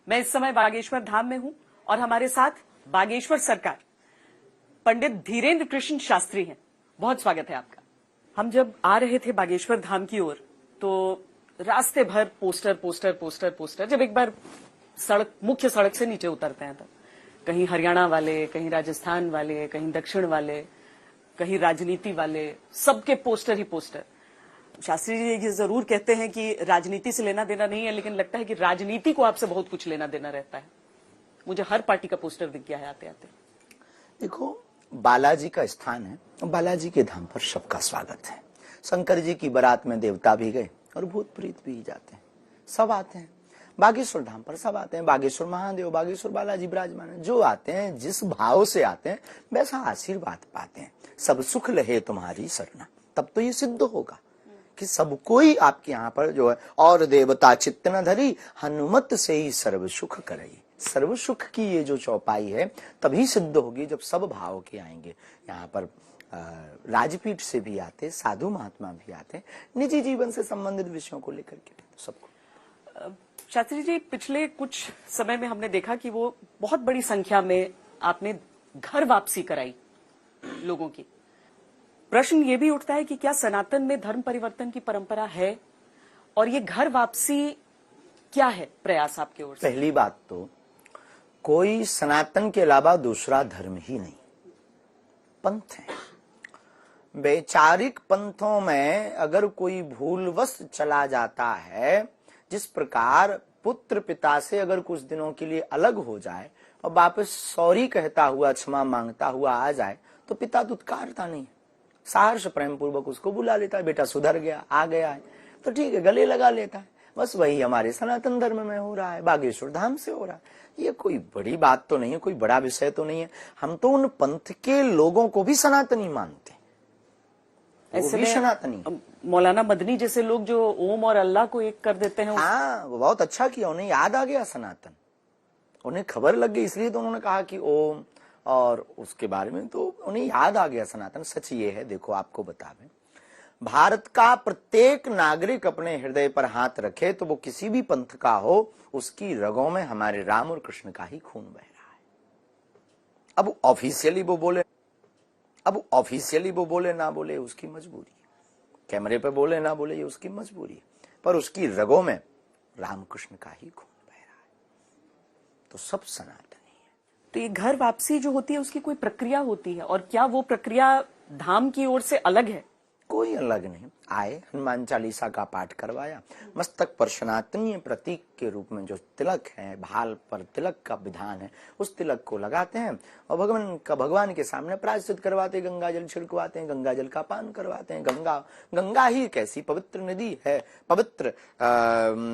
मैं इस समय बागेश्वर धाम में हूं और हमारे साथ बागेश्वर सरकार पंडित धीरेन्द्र कृष्ण शास्त्री हैं। बहुत स्वागत है आपका। हम जब आ रहे थे बागेश्वर धाम की ओर तो रास्ते भर पोस्टर पोस्टर पोस्टर पोस्टर। जब एक बार मुख्य सड़क से नीचे उतरते हैं तब कहीं हरियाणा वाले, कहीं राजस्थान वाले, कहीं दक्षिण वाले, कहीं राजनीति वाले, सबके पोस्टर ही पोस्टर। शास्त्री जी ये जरूर कहते हैं कि राजनीति से लेना देना नहीं है, लेकिन लगता है कि राजनीति को आपसे बहुत कुछ लेना देना रहता है। मुझे हर पार्टी का पोस्टर दिख गया है आते आते। देखो, बालाजी का स्थान है, बालाजी के धाम पर सबका स्वागत है। शंकर जी की बारात में देवता भी गए और भूत प्रीत भी जाते हैं, सब आते हैं। बागेश्वर धाम पर सब आते हैं। बागेश्वर महादेव, बागेश्वर बालाजी विराजमान है। जो आते हैं जिस भाव से आते हैं वैसा आशीर्वाद पाते हैं। सब सुख लहे तुम्हारी सरना, तब तो ये सिद्ध होगा कि सब कोई आपके यहाँ पर जो है। और देवता चित्त न धरी, हनुमत से ही सर्व सुख करई। सर्व सुख की ये जो चौपाई है तभी सिद्ध होगी जब सब भाव के आएंगे। यहाँ पर राजपीठ से भी आते, साधु महात्मा भी आते, निजी जीवन से संबंधित विषयों को लेकर के सबको। शास्त्री जी, पिछले कुछ समय में हमने देखा कि वो बहुत बड़ी संख्या में आपने घर वापसी कराई लोगों की। प्रश्न ये भी उठता है कि क्या सनातन में धर्म परिवर्तन की परंपरा है, और ये घर वापसी क्या है प्रयास आपके ओर से? पहली बात तो कोई सनातन के अलावा दूसरा धर्म ही नहीं, पंथ है। वैचारिक पंथों में अगर कोई भूलवश चला जाता है, जिस प्रकार पुत्र पिता से अगर कुछ दिनों के लिए अलग हो जाए और वापस सॉरी कहता हुआ, क्षमा मांगता हुआ आ जाए, तो पिता दुत्कारता नहीं, सहर्ष प्रेम पूर्वक उसको बुला लेता है। बेटा सुधर गया, आ गया है तो ठीक है, गले लगा लेता है। बस वही हमारे सनातन धर्म में हो रहा है, बागेश्वर धाम से हो रहा है। ये कोई बड़ी बात तो नहीं है, कोई बड़ा विषय तो नहीं है। हम तो उन पंथ के लोगों को भी सनातनी मानते हैं, ऐसे भी सनातनी। मौलाना मदनी जैसे लोग जो ओम और अल्लाह को एक कर देते हैं। हाँ, वो बहुत अच्छा किया, उन्हें याद आ गया सनातन, उन्हें खबर लग गई, इसलिए तो उन्होंने कहा कि ओम, और उसके बारे में तो उन्हें याद आ गया सनातन। सच ये है, देखो आपको बतावें, भारत का प्रत्येक नागरिक अपने हृदय पर हाथ रखे तो वो किसी भी पंथ का हो, उसकी रगों में हमारे राम और कृष्ण का ही खून बह रहा है। अब ऑफिशियली वो बोले ना बोले उसकी मजबूरी है, कैमरे पे बोले ना बोले ये उसकी मजबूरी है, पर उसकी रगों में राम कृष्ण का ही खून बह रहा है, तो सब सनातनी है। तो ये घर वापसी जो होती है उसकी कोई प्रक्रिया होती है, और क्या वो प्रक्रिया धाम की ओर से अलग है? कोई अलग नहीं। आए, हनुमान चालीसा का पाठ करवाया, मस्तक पर सनातनीय प्रतीक के रूप में जो तिलक है, भाल पर तिलक का विधान है, उस तिलक को लगाते हैं और भगवान के सामने प्रायश्चित करवाते, गंगा जल छिड़कवाते हैं, गंगा जल का पान करवाते हैं। गंगा ही एक ऐसी पवित्र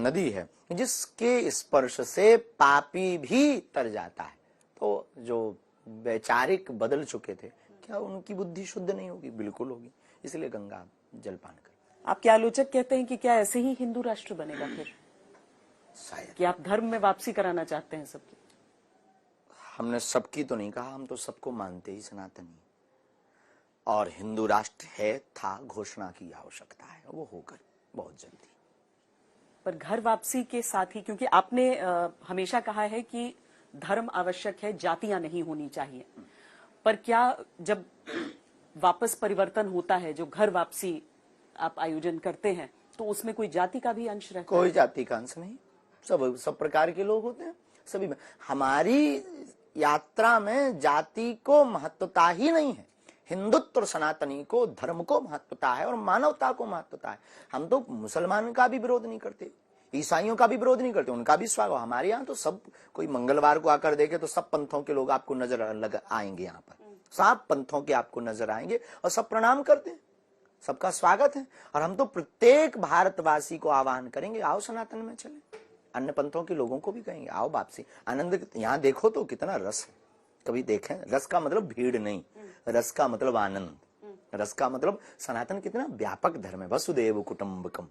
नदी है जिसके स्पर्श से पापी भी तर जाता है। तो जो वैचारिक बदल चुके थे, क्या उनकी बुद्धि शुद्ध नहीं होगी? बिल्कुल होगी। इसलिए गंगा जलपान कर। आपके आलोचक कहते हैं कि क्या ऐसे ही हिंदू राष्ट्र बनेगा फिर? शायद। कि आप धर्म में वापसी कराना चाहते हैं सबकी? हमने सबकी तो नहीं कहा, हम तो सबको मानते ही सनातनी, और हिंदू राष्ट्र है था घोषणा की आवश्यकता है, वो होकर बहुत जल्दी। पर घर वापसी के साथ ही, क्योंकि आपने हमेशा कहा है कि धर्म आवश्यक है, जातियां नहीं होनी चाहिए, पर क्या जब वापस परिवर्तन होता है, जो घर वापसी आप आयोजन करते हैं, तो उसमें कोई जाति का भी अंश रहता है? कोई जाति का अंश नहीं, सब प्रकार के लोग होते हैं सभी में। हमारी यात्रा में जाति को महत्वता ही नहीं है। हिंदुत्व और सनातनी को, धर्म को महत्वता है और मानवता को महत्वता है। हम तो मुसलमान का भी विरोध नहीं करते, ईसाइयों का भी विरोध नहीं करते, उनका भी स्वागत। हमारे यहाँ तो सब कोई मंगलवार को आकर देखे तो सब पंथों के लोग आपको नजर आएंगे, यहाँ पर सब पंथों के आपको नजर आएंगे और सब प्रणाम करते हैं, सबका स्वागत है। और हम तो प्रत्येक भारतवासी को आह्वान करेंगे, आओ सनातन में चले। अन्य पंथों के लोगों को भी कहेंगे, आओ वापसी। आनंद, यहाँ देखो तो कितना रस है, कभी देखें? रस का मतलब भीड़ नहीं, रस का मतलब आनंद, रस का मतलब सनातन कितना व्यापक धर्म है। वसुदेव कुटुंबकम,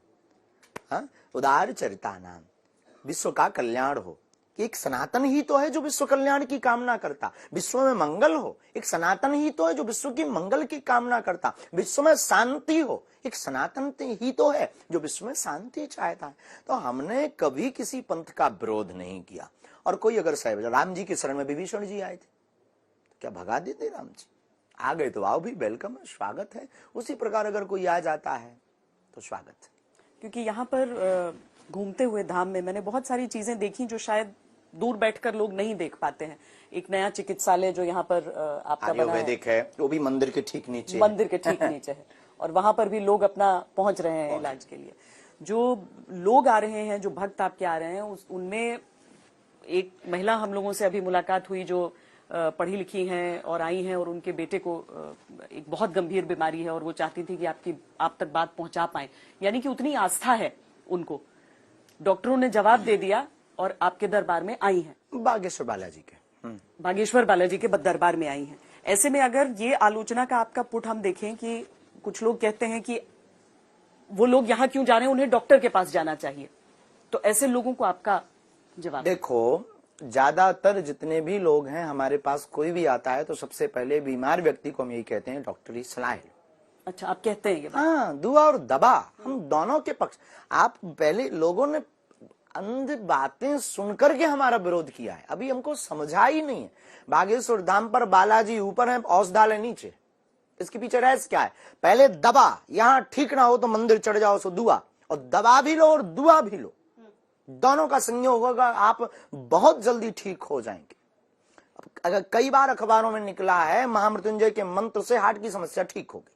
उदार चरिता नाम, विश्व का कल्याण हो, कि एक सनातन ही तो है जो विश्व कल्याण की कामना करता, विश्व में मंगल हो। एक सनातन ही तो है जो विश्व की मंगल की कामना करता, विश्व में शांति हो। एक सनातन ही तो है जो विश्व में शांति चाहता है। तो हमने कभी किसी पंथ का विरोध नहीं किया। और कोई अगर राम जी के शरण में विभीषण जी आए थे, क्या भगा देते राम जी? आ गए तो आओ भी, वेलकम है, स्वागत है। उसी प्रकार अगर कोई आ जाता है तो स्वागत है। क्योंकि यहाँ पर घूमते हुए धाम में मैंने बहुत सारी चीजें देखी जो शायद दूर बैठकर लोग नहीं देख पाते हैं। एक नया चिकित्सालय जो यहाँ पर आपका बना है, वो भी मंदिर के ठीक नीचे है और वहां पर भी लोग अपना पहुंच रहे हैं इलाज के लिए। जो लोग आ रहे हैं, जो भक्त आपके आ रहे हैं, उनमें एक महिला हम लोगों से अभी मुलाकात हुई जो पढ़ी लिखी हैं और आई हैं और उनके बेटे को एक बहुत गंभीर बीमारी है और वो चाहती थी कि आप तक बात पहुंचा पाए। यानी कि उतनी आस्था है उनको। डॉक्टरों ने जवाब दे दिया और आपके दरबार में आई हैं। बागेश्वर बालाजी के दरबार में आई हैं। ऐसे में अगर ये आलोचना का आपका पुट हम देखें कि कुछ लोग कहते हैं कि वो लोग यहाँ क्यों जा रहे हैं, उन्हें डॉक्टर के पास जाना चाहिए, तो ऐसे लोगों को आपका जवाब? देखो, ज्यादातर जितने भी लोग हैं हमारे पास, कोई भी आता है तो सबसे पहले बीमार व्यक्ति को हम यही कहते हैं डॉक्टरी सलाह है। अच्छा, आप कहते हैं ये बात? हाँ, दुआ और दवा, हम दोनों के पक्ष। आप पहले लोगों ने अंध बातें सुनकर के हमारा विरोध किया है, अभी हमको समझा ही नहीं है। बागेश्वर धाम पर बालाजी ऊपर है, औषधालय नीचे। इसके पीछे रहस्य क्या है? पहले दवा, यहाँ ठीक ना हो तो मंदिर चढ़ जाओ सो दुआ, और दवा भी लो और दुआ भी लो, दोनों का संयोग होगा, आप बहुत जल्दी ठीक हो जाएंगे। अगर कई बार अखबारों में निकला है महामृत्युंजय के मंत्र से हार्ट की समस्या ठीक होगी।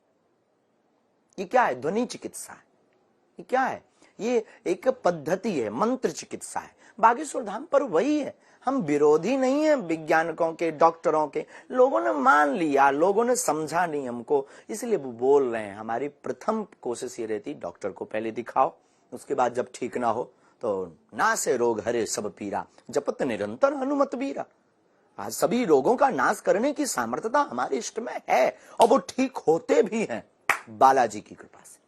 ये क्या है? ध्वनि चिकित्सा है। ये क्या है? ये एक पद्धति है, मंत्र चिकित्सा है। बागेश्वर धाम पर वही है। हम विरोधी नहीं है वैज्ञानिकों के, डॉक्टरों के। लोगों ने मान लिया, लोगों ने समझा नहीं हमको, इसलिए वो बोल रहे हैं। हमारी प्रथम कोशिश ये रहती, डॉक्टर को पहले दिखाओ, उसके बाद जब ठीक ना हो तो नासे रोग हरे सब पीरा, जपत निरंतर हनुमत बीरा। आज सभी रोगों का नाश करने की सामर्थ्यता हमारे इष्ट में है और वो ठीक होते भी हैं बालाजी की कृपा से।